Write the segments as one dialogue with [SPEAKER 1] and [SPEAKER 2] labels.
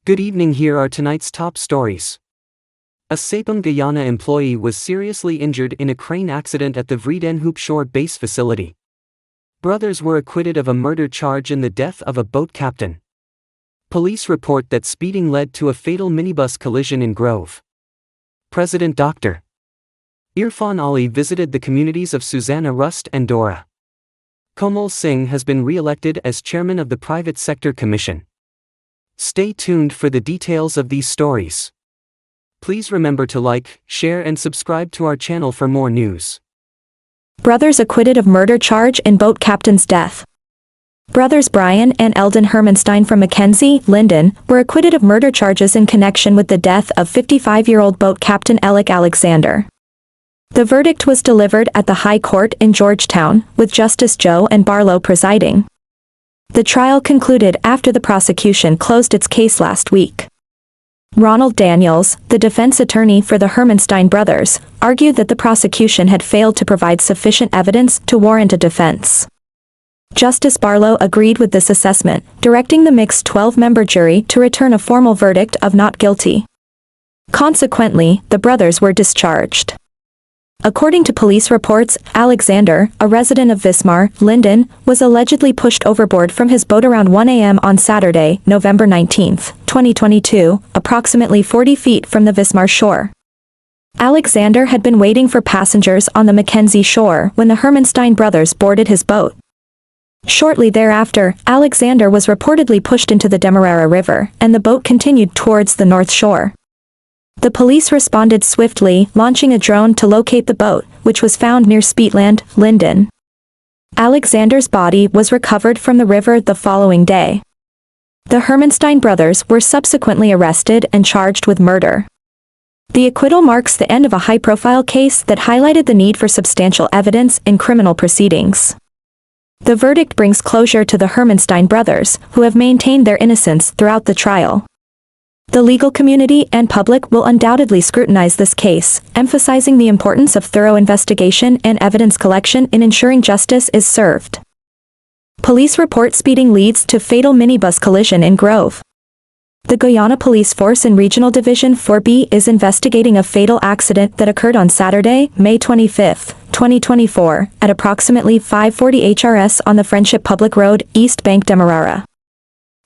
[SPEAKER 1] Good evening, here are tonight's top stories. A Sapem Guyana employee was seriously injured in a crane accident at the Vredenhoop Shore Base facility. Brothers were acquitted of a murder charge in the death of a boat captain. Police report that speeding led to a fatal minibus collision in Grove. President Dr. Irfan Ali visited the communities of Susanna Rust and Dora. Komal Singh has been re-elected as chairman of the Private Sector Commission. Stay tuned for the details of these stories. Please remember to like, share and subscribe to our channel for more news.
[SPEAKER 2] Brothers acquitted of murder charge in boat captain's death. Brothers Brian and Eldon Hermanstein from Mackenzie, Linden, were acquitted of murder charges in connection with the death of 55-year-old boat captain Alec Alexander. The verdict was delivered at the High Court in Georgetown, with Justice Joe and Barlow presiding. The trial concluded after the prosecution closed its case last week. Ronald Daniels, the defense attorney for the Hermanstein brothers, argued that the prosecution had failed to provide sufficient evidence to warrant a defense. Justice Barlow agreed with this assessment, directing the mixed 12-member jury to return a formal verdict of not guilty. Consequently, the brothers were discharged. According to police reports, Alexander, a resident of Vismar, Linden, was allegedly pushed overboard from his boat around 1 a.m. on Saturday, November 19, 2022, approximately 40 feet from the Vismar shore. Alexander had been waiting for passengers on the Mackenzie shore when the Hermanstein brothers boarded his boat. Shortly thereafter, Alexander was reportedly pushed into the Demerara River, and the boat continued towards the north shore. The police responded swiftly, launching a drone to locate the boat, which was found near Speetland, Linden. Alexander's body was recovered from the river the following day. The Hermanstein brothers were subsequently arrested and charged with murder. The acquittal marks the end of a high-profile case that highlighted the need for substantial evidence in criminal proceedings. The verdict brings closure to the Hermanstein brothers, who have maintained their innocence throughout the trial. The legal community and public will undoubtedly scrutinize this case, emphasizing the importance of thorough investigation and evidence collection in ensuring justice is served. Police report speeding leads to fatal minibus collision in Grove. The Guyana Police Force in Regional Division 4B is investigating a fatal accident that occurred on Saturday, May 25, 2024, at approximately 5:40 HRS on the Friendship Public Road, East Bank, Demerara.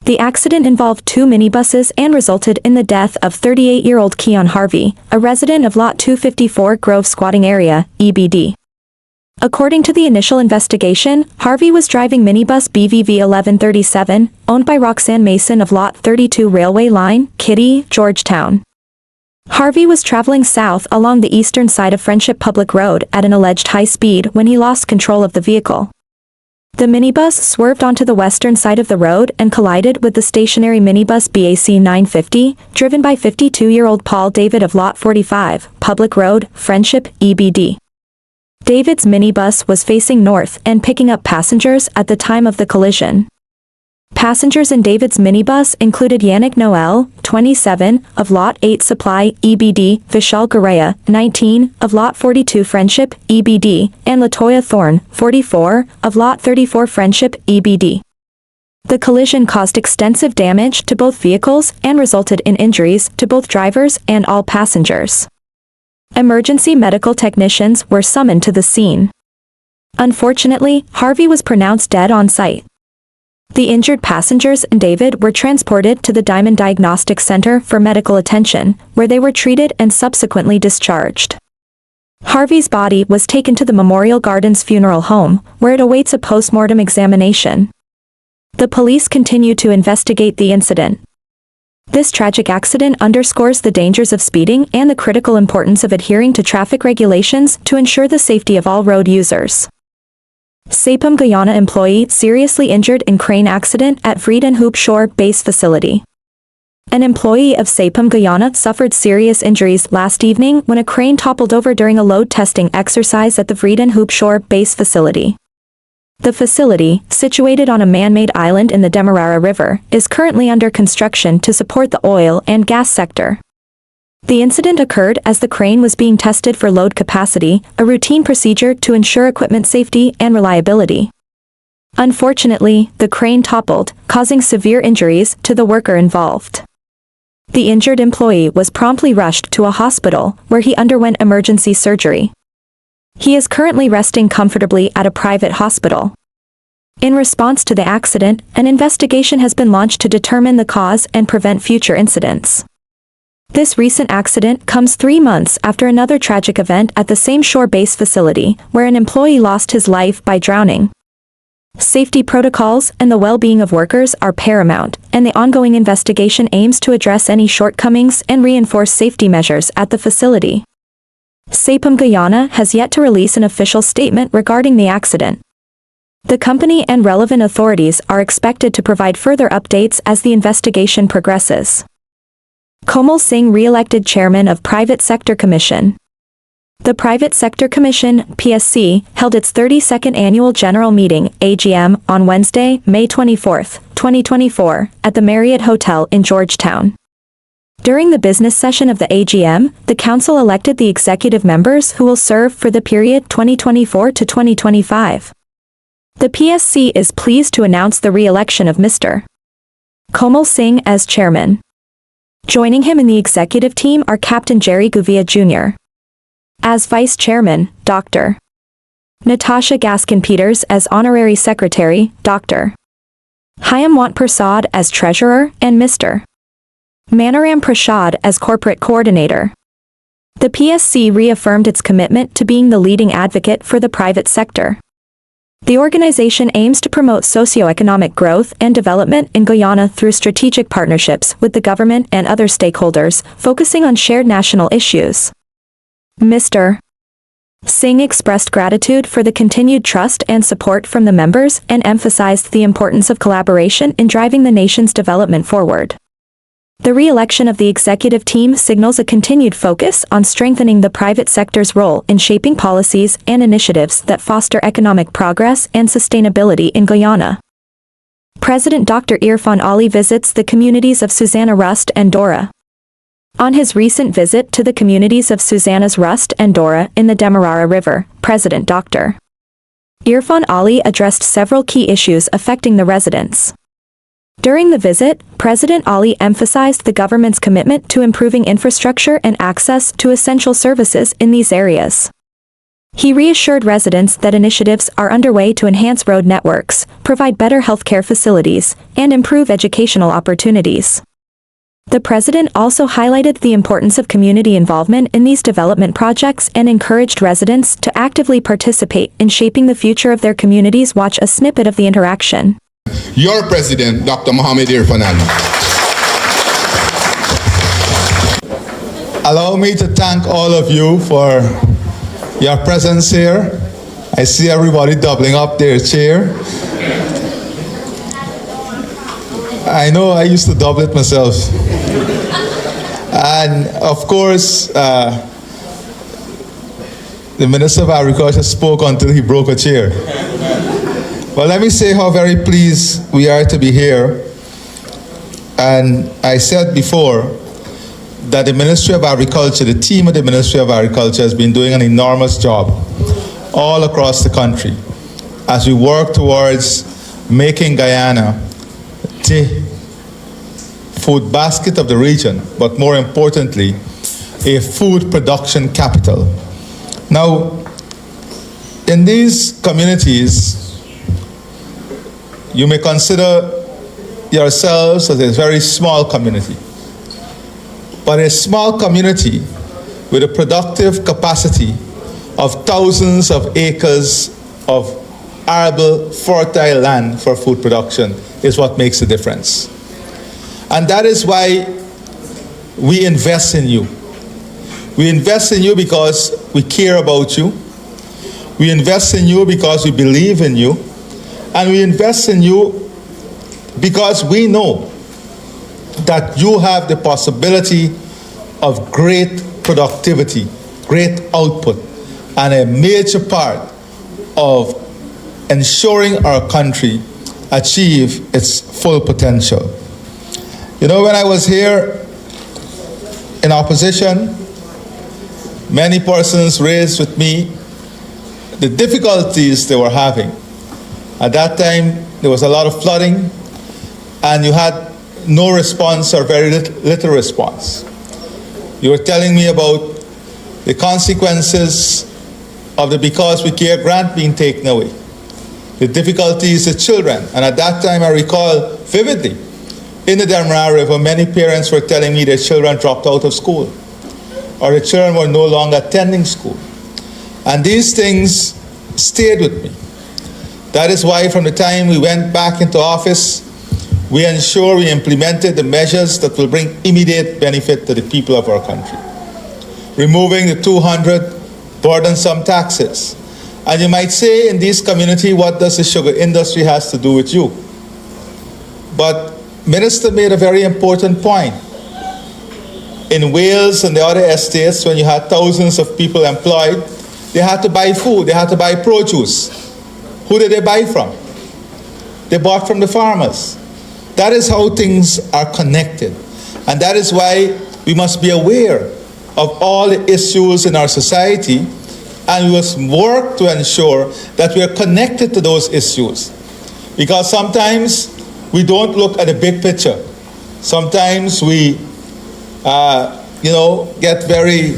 [SPEAKER 2] The accident involved two minibuses and resulted in the death of 38-year-old Keon Harvey, a resident of Lot 254 Grove Squatting Area, EBD. According to the initial investigation, Harvey was driving minibus BVV 1137, owned by Roxanne Mason of Lot 32 Railway Line, Kitty, Georgetown. Harvey was traveling south along the eastern side of Friendship Public Road at an alleged high speed when he lost control of the vehicle. The minibus swerved onto the western side of the road and collided with the stationary minibus BAC 950, driven by 52-year-old Paul David of Lot 45, Public Road, Friendship, EBD. David's minibus was facing north and picking up passengers at the time of the collision. Passengers in David's minibus included Yannick Noel, 27, of Lot 8 Supply, EBD, Vishal Guraya, 19, of Lot 42 Friendship, EBD, and Latoya Thorne, 44, of Lot 34 Friendship, EBD. The collision caused extensive damage to both vehicles and resulted in injuries to both drivers and all passengers. Emergency medical technicians were summoned to the scene. Unfortunately, Harvey was pronounced dead on site. The injured passengers and David were transported to the Diamond Diagnostic Center for medical attention, where they were treated and subsequently discharged. Harvey's body was taken to the Memorial Gardens Funeral Home, where it awaits a post-mortem examination. The police continue to investigate the incident. This tragic accident underscores the dangers of speeding and the critical importance of adhering to traffic regulations to ensure the safety of all road users. Sapem Guyana employee seriously injured in crane accident at Vredenhoop Shore Base facility. An employee of Sapem Guyana suffered serious injuries last evening when a crane toppled over during a load testing exercise at the Vredenhoop Shore Base facility. The facility, situated on a man-made island in the Demerara River, is currently under construction to support the oil and gas sector. The incident occurred as the crane was being tested for load capacity, a routine procedure to ensure equipment safety and reliability. Unfortunately, the crane toppled, causing severe injuries to the worker involved. The injured employee was promptly rushed to a hospital, where he underwent emergency surgery. He is currently resting comfortably at a private hospital. In response to the accident, an investigation has been launched to determine the cause and prevent future incidents. This recent accident comes 3 months after another tragic event at the same shore base facility, where an employee lost his life by drowning. Safety protocols and the well-being of workers are paramount, and the ongoing investigation aims to address any shortcomings and reinforce safety measures at the facility. Sapem Guyana has yet to release an official statement regarding the accident. The company and relevant authorities are expected to provide further updates as the investigation progresses. Komal Singh re-elected chairman of Private Sector Commission. The Private Sector Commission, PSC, held its 32nd Annual General Meeting, AGM, on Wednesday, May 24, 2024, at the Marriott Hotel in Georgetown. During the business session of the AGM, the Council elected the executive members who will serve for the period 2024 to 2025. The PSC is pleased to announce the re-election of Mr. Komal Singh as chairman. Joining him in the executive team are Captain Jerry Guvia Jr. as vice chairman, Dr. Natasha Gaskin-Peters as honorary secretary, Dr. Hyamwant Prasad as treasurer, and Mr. Manoram Prasad as corporate coordinator. The PSC reaffirmed its commitment to being the leading advocate for the private sector. The organization aims to promote socioeconomic growth and development in Guyana through strategic partnerships with the government and other stakeholders, focusing on shared national issues. Mr. Singh expressed gratitude for the continued trust and support from the members and emphasized the importance of collaboration in driving the nation's development forward. The re-election of the executive team signals a continued focus on strengthening the private sector's role in shaping policies and initiatives that foster economic progress and sustainability in Guyana. President Dr. Irfan Ali visits the communities of Susanna Rust and Dora. On his recent visit to the communities of Susanna's Rust and Dora in the Demerara River, President Dr. Irfan Ali addressed several key issues affecting the residents. During the visit, President Ali emphasized the government's commitment to improving infrastructure and access to essential services in these areas. He reassured residents that initiatives are underway to enhance road networks, provide better healthcare facilities, and improve educational opportunities. The president also highlighted the importance of community involvement in these development projects and encouraged residents to actively participate in shaping the future of their communities. Watch a snippet of the interaction.
[SPEAKER 3] Your president, Dr. Mohammed Irfan Ali.
[SPEAKER 4] Allow me to thank all of you for your presence here. I see everybody doubling up their chair. I know I used to double it myself. And of course, the Minister of Agriculture spoke until he broke a chair. But let me say how very pleased we are to be here. And I said before that the Ministry of Agriculture, the team of the Ministry of Agriculture has been doing an enormous job all across the country as we work towards making Guyana the food basket of the region, but more importantly, a food production capital. Now, in these communities, you may consider yourselves as a very small community, but a small community with a productive capacity of thousands of acres of arable, fertile land for food production is what makes the difference. And that is why we invest in you. We invest in you because we care about you. We invest in you because we believe in you. And we invest in you because we know that you have the possibility of great productivity, great output, and a major part of ensuring our country achieve its full potential. You know, when I was here in opposition, many persons raised with me the difficulties they were having. At that time, there was a lot of flooding, and you had no response or very little response. You were telling me about the consequences of the Because We Care grant being taken away, the difficulties of children. And at that time, I recall vividly, in the Demerara River, many parents were telling me their children dropped out of school, or the children were no longer attending school. And these things stayed with me. That is why from the time we went back into office, we ensure we implemented the measures that will bring immediate benefit to the people of our country. Removing the 200 burdensome taxes. And you might say, in this community, what does the sugar industry has to do with you? But Minister made a very important point. In Wales and the other estates, when you had thousands of people employed, they had to buy food, they had to buy produce. Who did they buy from? They bought from the farmers. That is how things are connected. And that is why we must be aware of all the issues in our society, and we must work to ensure that we are connected to those issues. Because sometimes we don't look at the big picture. Sometimes we, get very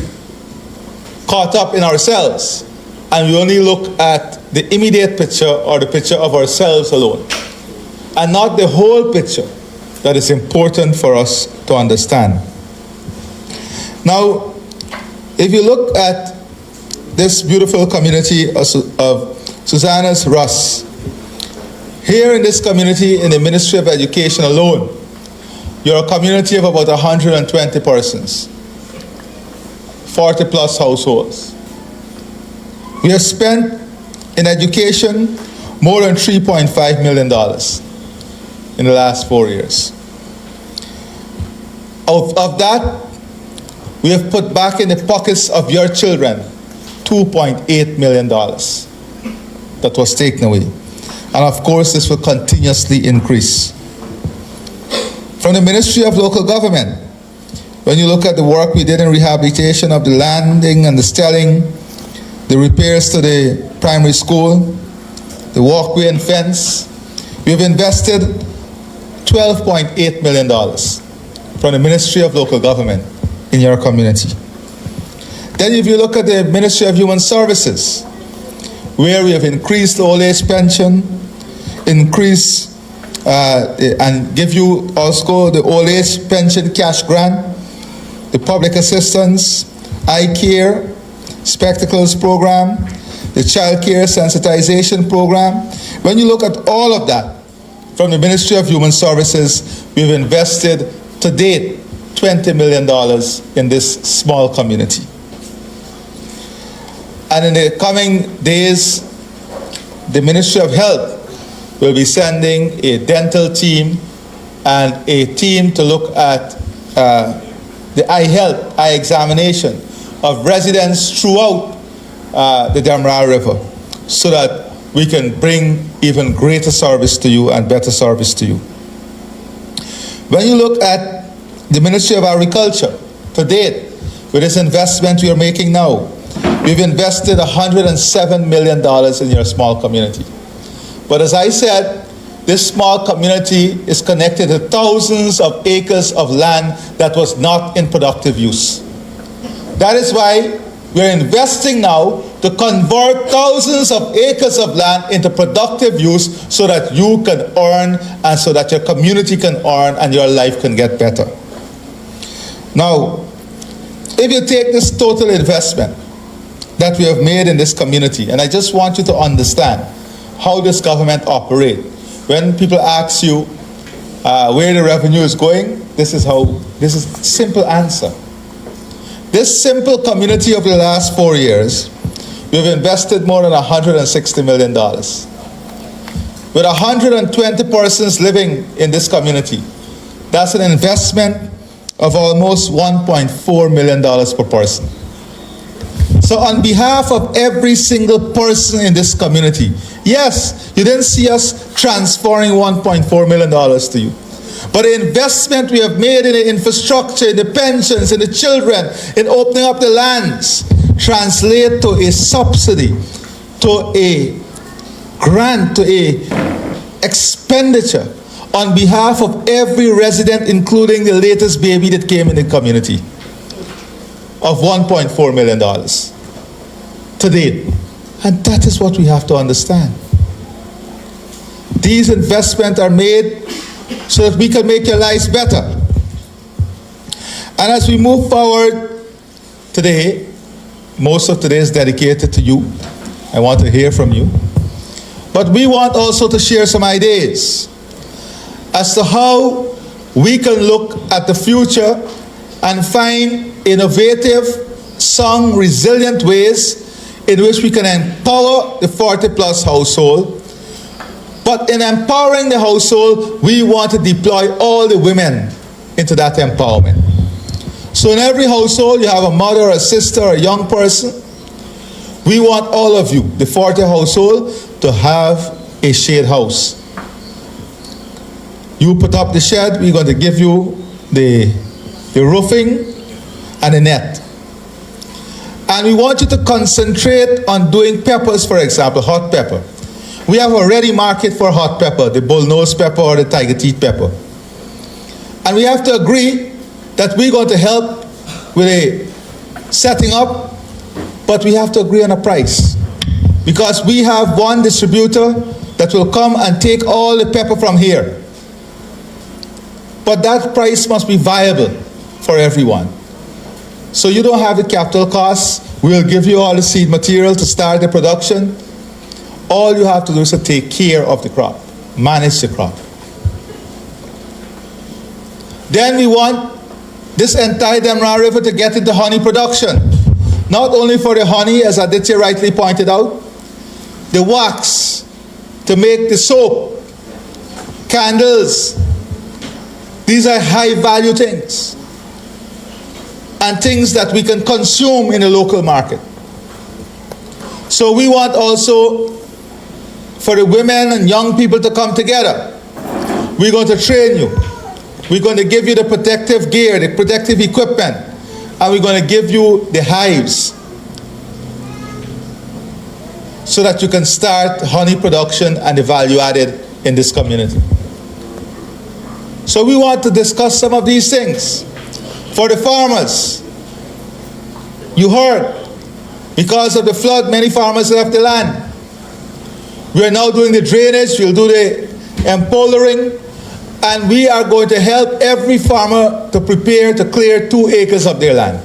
[SPEAKER 4] caught up in ourselves, and we only look at the immediate picture or the picture of ourselves alone, and not the whole picture that is important for us to understand. Now, if you look at this beautiful community of Susanna's Russ, here in this community, in the Ministry of Education alone, you're a community of about 120 persons, 40 plus households. We have spent in education more than $3.5 million in the last 4 years. Of that, we have put back in the pockets of your children $2.8 million that was taken away. And of course, this will continuously increase. From the Ministry of Local Government, when you look at the work we did in rehabilitation of the landing and the stelling, the repairs to the primary school, the walkway and fence, we have invested $12.8 million from the Ministry of Local Government in your community. Then if you look at the Ministry of Human Services, where we have increased the old age pension, increase and give you also the old age pension cash grant, the public assistance, eye care, spectacles program, the child care sensitization program. When you look at all of that from the Ministry of Human Services, we've invested to date $20 million in this small community. And in the coming days, the Ministry of Health will be sending a dental team and a team to look at the eye examination of residents throughout the Demerara River, so that we can bring even greater service to you and better service to you. When you look at the Ministry of Agriculture, to date, with this investment we are making now, we've invested $107 million in your small community. But as I said, this small community is connected to thousands of acres of land that was not in productive use. That is why we're investing now to convert thousands of acres of land into productive use, so that you can earn and so that your community can earn and your life can get better. Now, if you take this total investment that we have made in this community, and I just want you to understand how this government operates. When people ask you where the revenue is going, this is a simple answer. This simple community over the last 4 years, we've invested more than $160 million. With 120 persons living in this community, that's an investment of almost $1.4 million per person. So on behalf of every single person in this community, yes, you didn't see us transferring $1.4 million to you. But the investment we have made in the infrastructure, in the pensions, in the children, in opening up the lands, translate to a subsidy, to a grant, to a expenditure on behalf of every resident, including the latest baby that came in the community, of $1.4 million to date. And that is what we have to understand. These investments are made so that we can make your lives better. And as we move forward today, most of today is dedicated to you. I want to hear from you. But we want also to share some ideas as to how we can look at the future and find innovative, sound, resilient ways in which we can empower the 40-plus household. But in empowering the household, we want to deploy all the women into that empowerment. So in every household, you have a mother, a sister, a young person. We want all of you, the 40 household, to have a shade house. You put up the shed, we're going to give you the roofing and the net. And we want you to concentrate on doing peppers, for example, hot pepper. We have a ready market for hot pepper, the bullnose pepper or the tiger teeth pepper. And we have to agree that we're going to help with a setting up, but we have to agree on a price. Because we have one distributor that will come and take all the pepper from here. But that price must be viable for everyone. So you don't have the capital costs. We'll give you all the seed material to start the production. All you have to do is to take care of the crop, manage the crop. Then we want this entire Demra River to get into honey production. Not only for the honey, as Aditya rightly pointed out, the wax to make the soap, candles. These are high value things and things that we can consume in the local market. So we want also for the women and young people to come together. We're going to train you. We're going to give you the protective gear, the protective equipment, and we're going to give you the hives so that you can start honey production and the value added in this community. So we want to discuss some of these things. For the farmers, you heard, because of the flood, many farmers left the land. We are now doing the drainage, we'll do the empolering, and we are going to help every farmer to prepare to clear 2 acres of their land.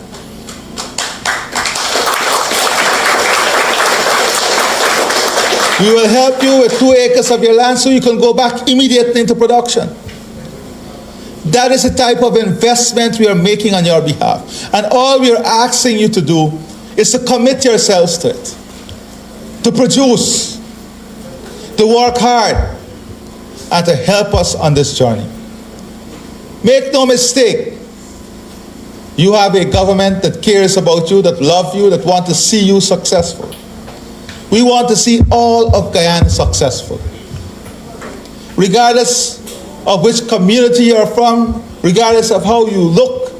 [SPEAKER 4] We will help you with 2 acres of your land so you can go back immediately into production. That is the type of investment we are making on your behalf. And all we are asking you to do is to commit yourselves to it, to produce, to work hard, and to help us on this journey. Make no mistake, you have a government that cares about you, that loves you, that wants to see you successful. We want to see all of Guyana successful. Regardless of which community you're from, regardless of how you look,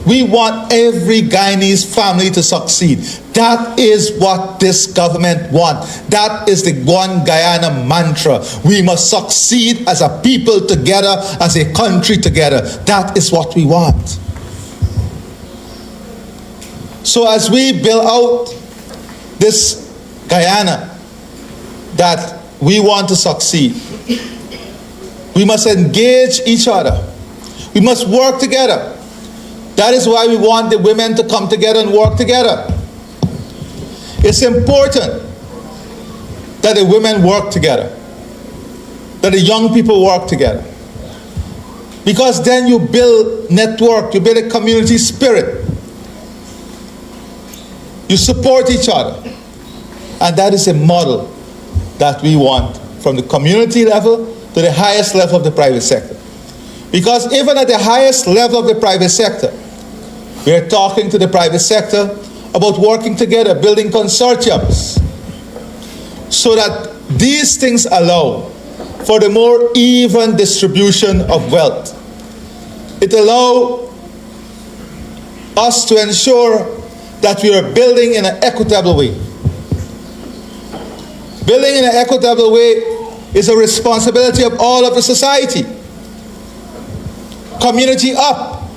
[SPEAKER 4] we want every Guyanese family to succeed. That is what this government wants. That is the One Guyana mantra. We must succeed as a people together, as a country together. That is what we want. So as we build out this Guyana that we want to succeed, we must engage each other. We must work together. That is why we want the women to come together and work together. It's important that the women work together, that the young people work together. Because then you build network, you build a community spirit. You support each other. And that is a model that we want from the community level to the highest level of the private sector. Because even at the highest level of the private sector, we are talking to the private sector about working together, building consortiums, so that these things allow for the more even distribution of wealth. It allows us to ensure that we are building in an equitable way. Building in an equitable way is a responsibility of all of the society. Community up,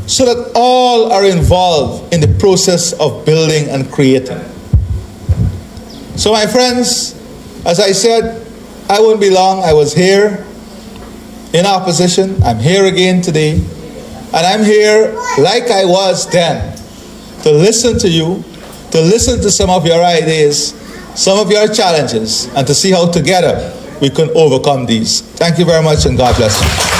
[SPEAKER 4] so that all are involved in the process of building and creating. So my friends, as I said, I won't be long. I was here in opposition. I'm here again today. And I'm here like I was then, to listen to you, to listen to some of your ideas, some of your challenges, and to see how together we can overcome these. Thank you very much, and God bless you.